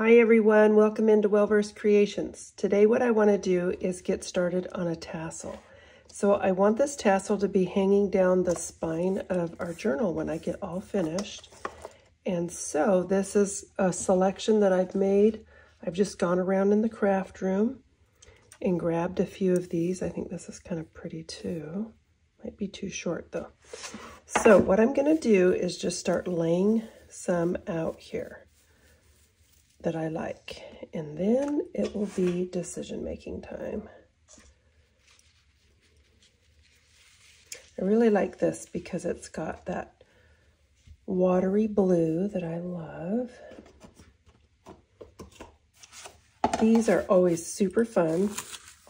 Hi everyone, welcome into Well-Versed Creations. Today what I want to do is get started on a tassel. So I want this tassel to be hanging down the spine of our journal when I get all finished. And so this is a selection that I've made. I've just gone around in the craft room and grabbed a few of these. I think this is kind of pretty too. Might be too short though. So what I'm going to do is just start laying some out here that I like, and then it will be decision-making time. I really like this because it's got that watery blue that I love. These are always super fun,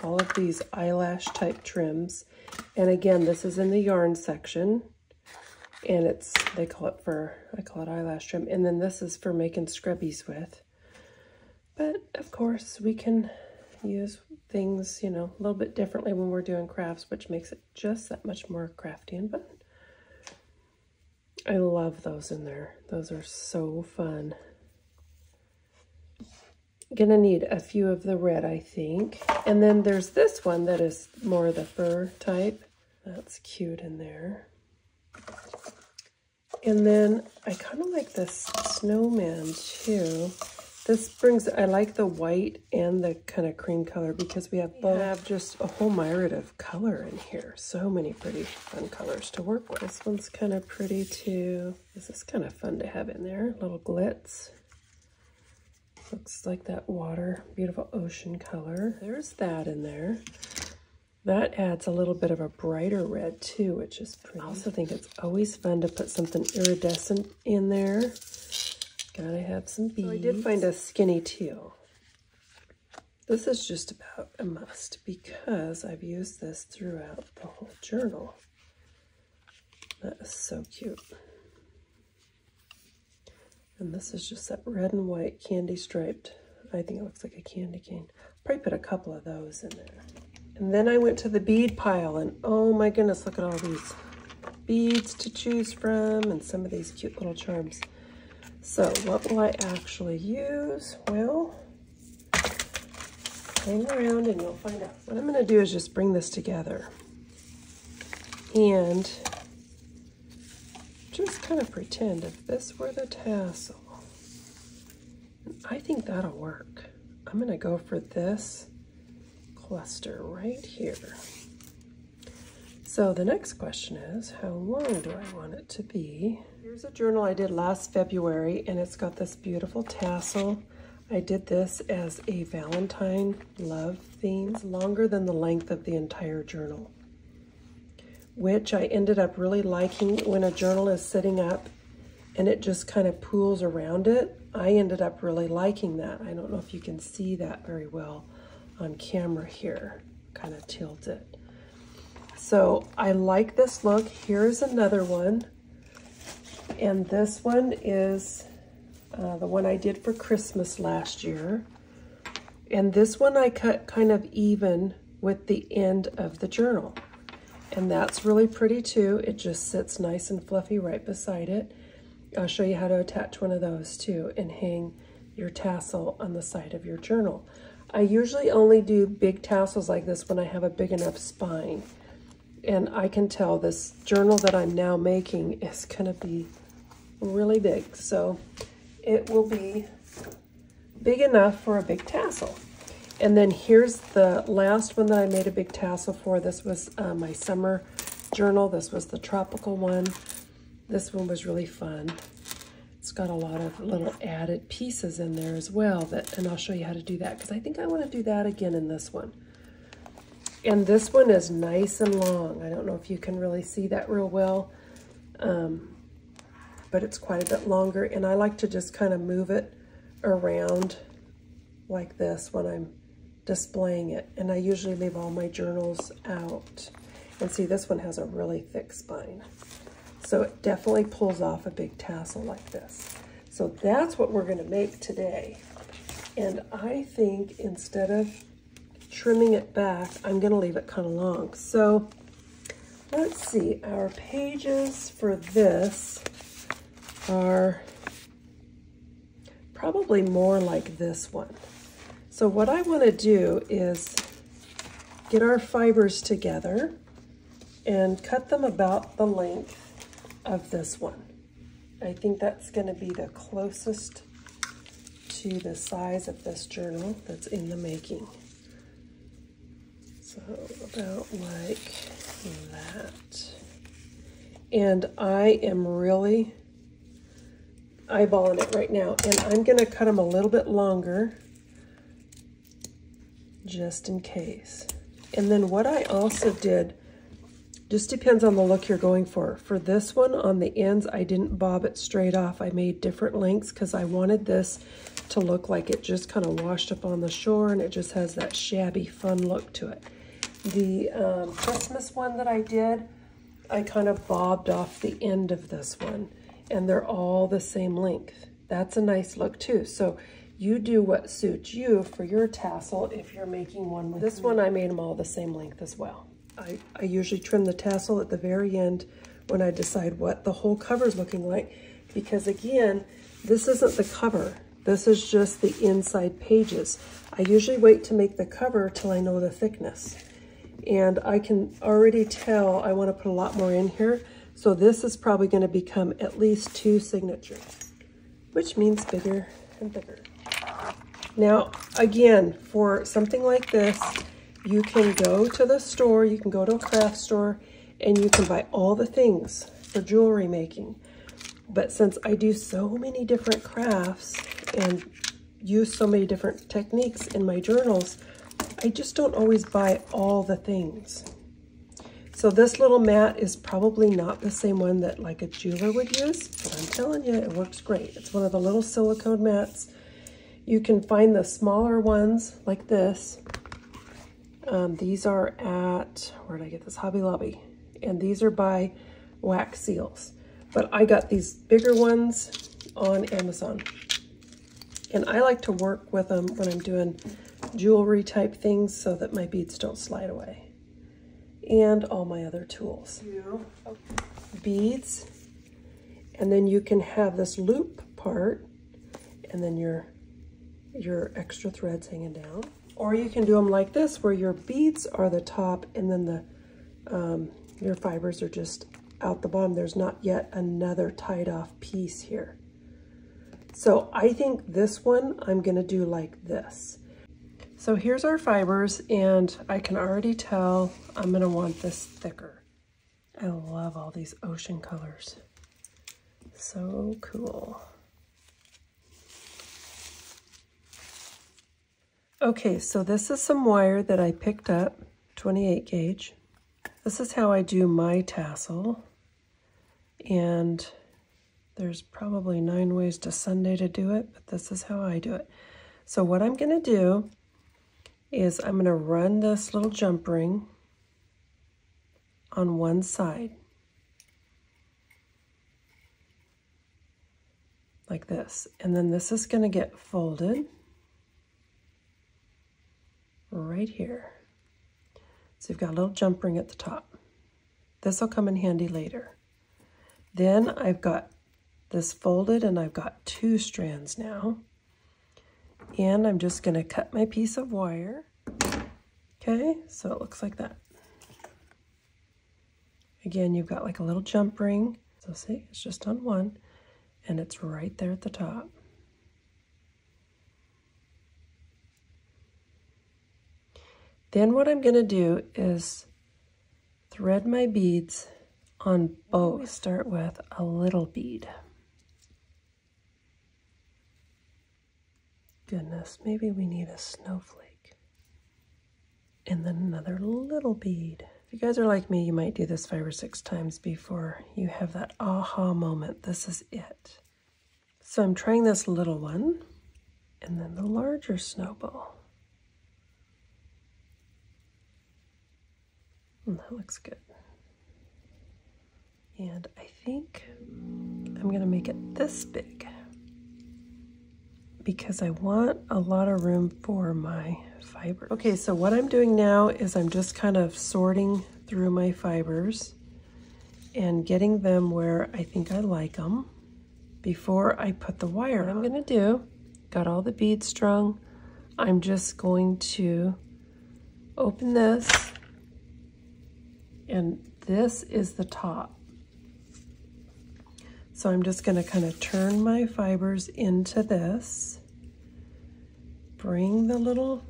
all of these eyelash type trims. And again, this is in the yarn section, and I call it eyelash trim. And then this is for making scrubbies with. But of course we can use things, you know, a little bit differently when we're doing crafts, which makes it just that much more crafty and fun. I love those in there. Those are so fun. Gonna need a few of the red, I think. And then there's this one that is more the fur type. That's cute in there. And then I kind of like this snowman too. I like the white and the kind of cream color because we have both. We have just a whole myriad of color in here. So many pretty fun colors to work with. This one's kind of pretty too. This is kind of fun to have in there. Little glitz. Looks like that water, beautiful ocean color. There's that in there. That adds a little bit of a brighter red too, which is pretty. I also think it's always fun to put something iridescent in there. Gotta have some beads. So I did find a skinny teal. This is just about a must because I've used this throughout the whole journal. That is so cute. And this is just that red and white candy striped. I think it looks like a candy cane. Probably put a couple of those in there. And then I went to the bead pile and oh my goodness, look at all these beads to choose from and some of these cute little charms. So what will I actually use? Well, hang around and you'll find out. What I'm going to do is just bring this together and just kind of pretend if this were the tassel. I think that'll work. I'm going to go for this cluster right here. So the next question is, how long do I want it to be? Here's a journal I did last February, and it's got this beautiful tassel. I did this as a Valentine love theme. It's longer than the length of the entire journal, which I ended up really liking when a journal is sitting up and it just kind of pools around it. I ended up really liking that. I don't know if you can see that very well on camera here, kind of tilt it. So I like this look. Here's another one. And this one is the one I did for Christmas last year. And this one I cut kind of even with the end of the journal. And that's really pretty too. It just sits nice and fluffy right beside it. I'll show you how to attach one of those too and hang your tassel on the side of your journal. I usually only do big tassels like this when I have a big enough spine. And I can tell this journal that I'm now making is going to be really big. So it will be big enough for a big tassel. And then here's the last one that I made a big tassel for. This was my summer journal. This was the tropical one. This one was really fun. It's got a lot of little added pieces in there as well. And I'll show you how to do that because I think I want to do that again in this one. And this one is nice and long. I don't know if you can really see that real well, but it's quite a bit longer. And I like to just kind of move it around like this when I'm displaying it. And I usually leave all my journals out. And see, this one has a really thick spine. So it definitely pulls off a big tassel like this. So that's what we're gonna make today. And I think instead of trimming it back, I'm gonna leave it kind of long. So let's see, our pages for this are probably more like this one. So what I want to do is get our fibers together and cut them about the length of this one. I think that's going to be the closest to the size of this journal that's in the making. So about like that. And I am really eyeballing it right now, and I'm going to cut them a little bit longer just in case. And then what I also did, just depends on the look you're going for. For this one, on the ends, I didn't bob it straight off. I made different lengths because I wanted this to look like it just kind of washed up on the shore, and it just has that shabby, fun look to it. The Christmas one that I did, I kind of bobbed off the end of this one, and they're all the same length. That's a nice look too. So you do what suits you for your tassel if you're making one with this one. I made them all the same length as well. I usually trim the tassel at the very end when I decide what the whole cover is looking like, because again, this isn't the cover. This is just the inside pages. I usually wait to make the cover till I know the thickness. And I can already tell I want to put a lot more in here. So this is probably going to become at least 2 signatures, which means bigger and bigger. Now, again, for something like this, you can go to the store, you can go to a craft store, and you can buy all the things for jewelry making. But since I do so many different crafts and use so many different techniques in my journals, I just don't always buy all the things. So this little mat is probably not the same one that like a jeweler would use, but I'm telling you, it works great. It's one of the little silicone mats. You can find the smaller ones like this. These are at, where did I get this? Hobby Lobby. And these are by Wax Seals. But I got these bigger ones on Amazon. And I like to work with them when I'm doing jewelry type things so that my beads don't slide away. And all my other tools. Beads. And then you can have this loop part and then your extra threads hanging down. Or you can do them like this, where your beads are the top and then the your fibers are just out the bottom. There's not yet another tied off piece here. So I think this one I'm gonna do like this. So here's our fibers, and I can already tell I'm gonna want this thicker. I love all these ocean colors. So cool. Okay, so this is some wire that I picked up, 28 gauge. This is how I do my tassel. And there's probably 9 ways to Sunday to do it, but this is how I do it. So what I'm gonna do is I'm gonna run this little jump ring on one side, like this. And then this is gonna get folded right here. So you've got a little jump ring at the top. This will come in handy later. Then I've got this folded, and I've got 2 strands now. And I'm just going to cut my piece of wire. Okay, so it looks like that. Again, you've got like a little jump ring. So see, it's just on one, and it's right there at the top. Then what I'm going to do is thread my beads on both. We start with a little bead. Goodness, maybe we need a snowflake. And then another little bead. If you guys are like me, you might do this 5 or 6 times before you have that aha moment. This is it. So I'm trying this little one, and then the larger snowball. And that looks good. And I think I'm gonna make it this big because I want a lot of room for my fibers. Okay, so what I'm doing now is I'm just kind of sorting through my fibers and getting them where I think I like them before I put the wire on. What I'm gonna do got all the beads strung. I'm just going to open this, and this is the top. So I'm just going to kind of turn my fibers into this, bring the little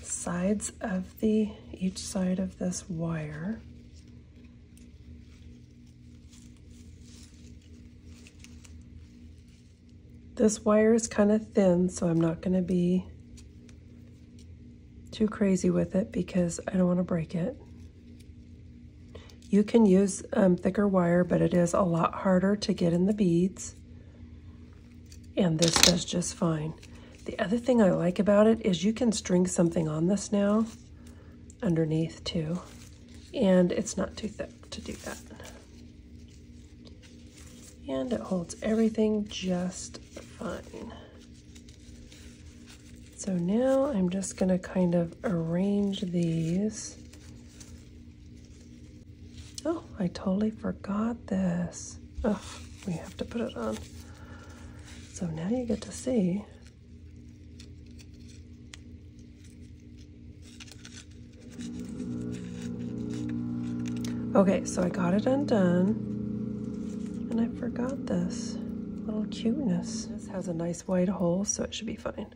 sides of each side of this wire. This wire is kind of thin, so I'm not going to be too crazy with it because I don't want to break it. You can use thicker wire, but it is a lot harder to get in the beads. And this does just fine. The other thing I like about it is you can string something on this now underneath too. And it's not too thick to do that. And it holds everything just fine. So now I'm just going to kind of arrange these. Oh, I totally forgot this. Oh, we have to put it on. So now you get to see. Okay, so I got it undone. And I forgot this little cuteness. This has a nice wide hole, so it should be fine.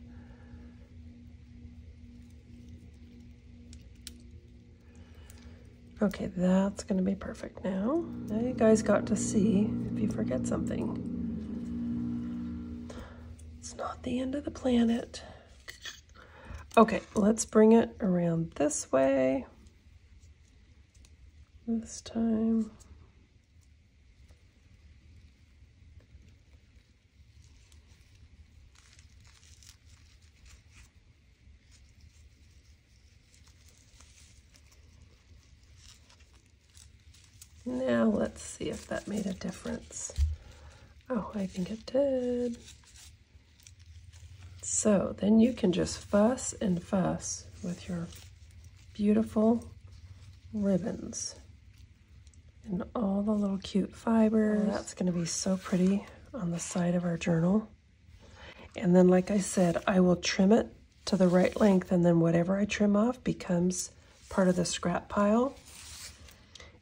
Okay, that's gonna be perfect now. Now you guys got to see if you forget something. It's not the end of the planet. Okay, let's bring it around this way. This time. Now let's see if that made a difference. Oh, I think it did. So then you can just fuss and fuss with your beautiful ribbons and all the little cute fibers. Oh, that's going to be so pretty on the side of our journal. And then, like I said, I will trim it to the right length, and then whatever I trim off becomes part of the scrap pile.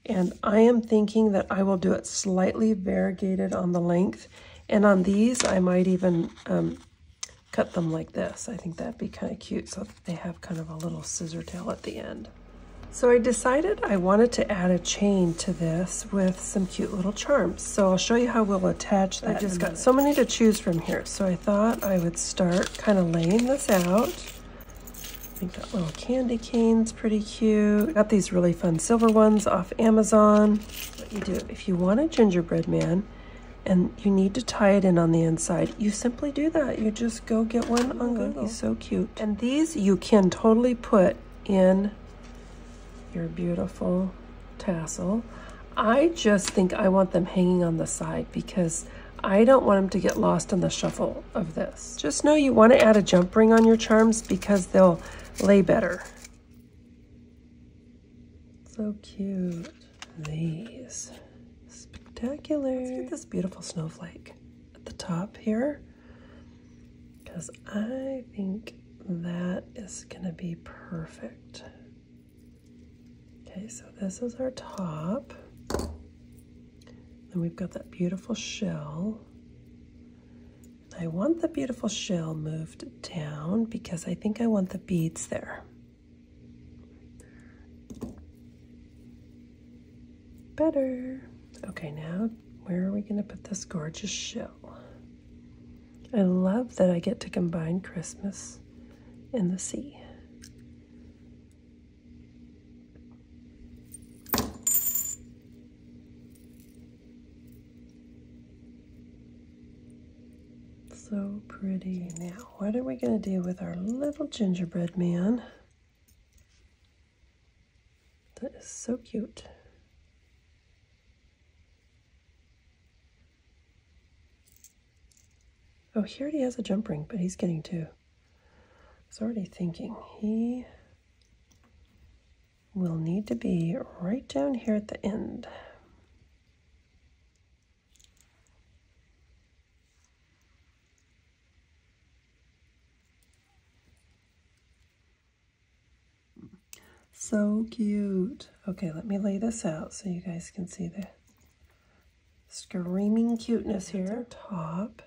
And I am thinking that I will do it slightly variegated on the length. And on these, I might even cut them like this. I think that'd be kind of cute, so they have kind of a little scissor tail at the end. So I decided I wanted to add a chain to this with some cute little charms. So I'll show you how we'll attach that. I just got so many to choose from here. So I thought I would start kind of laying this out. I think that little candy cane's pretty cute. Got these really fun silver ones off Amazon. What you do, if you want a gingerbread man and you need to tie it in on the inside, you simply do that. You just go get one on Google. He's so cute. And these you can totally put in your beautiful tassel. I just think I want them hanging on the side because I don't want them to get lost in the shuffle of this. Just know you want to add a jump ring on your charms because they'll lay better. So cute. These. Spectacular. Let's get this beautiful snowflake at the top here because I think that is going to be perfect. Okay, so this is our top. And we've got that beautiful shell. I want the beautiful shell moved down because I think I want the beads there. Better. Okay, now where are we going to put this gorgeous shell? I love that I get to combine Christmas and the sea. So pretty. Now, what are we going to do with our little gingerbread man? That is so cute. Oh, he already has a jump ring, but he's getting two. I was already thinking he will need to be right down here at the end. So cute. Okay, let me lay this out so you guys can see the screaming cuteness here. Top.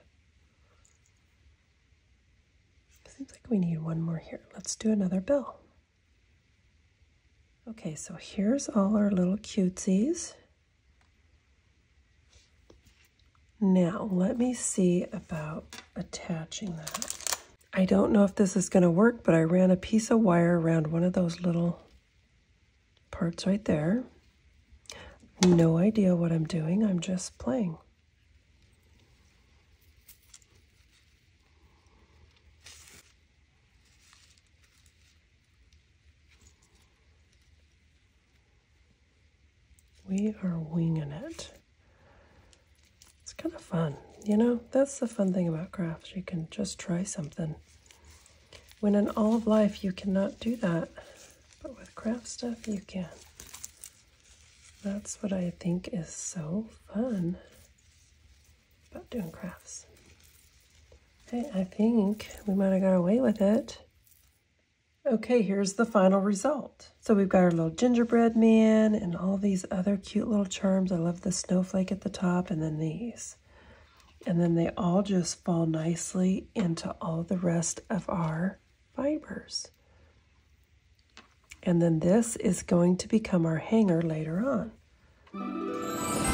Seems like we need one more here. Let's do another bill. Okay, so here's all our little cutesies. Now, let me see about attaching that. I don't know if this is going to work, but I ran a piece of wire around one of those little parts right there. No idea what I'm doing. I'm just playing. We are winging it. It's kind of fun. You know, that's the fun thing about crafts. You can just try something. When in all of life you cannot do that, but with craft stuff you can. That's what I think is so fun about doing crafts. Hey, I think we might have got away with it. Okay, here's the final result. So we've got our little gingerbread man and all these other cute little charms. I love the snowflake at the top and then these. And then they all just fall nicely into all the rest of our fibers. And then this is going to become our hanger later on.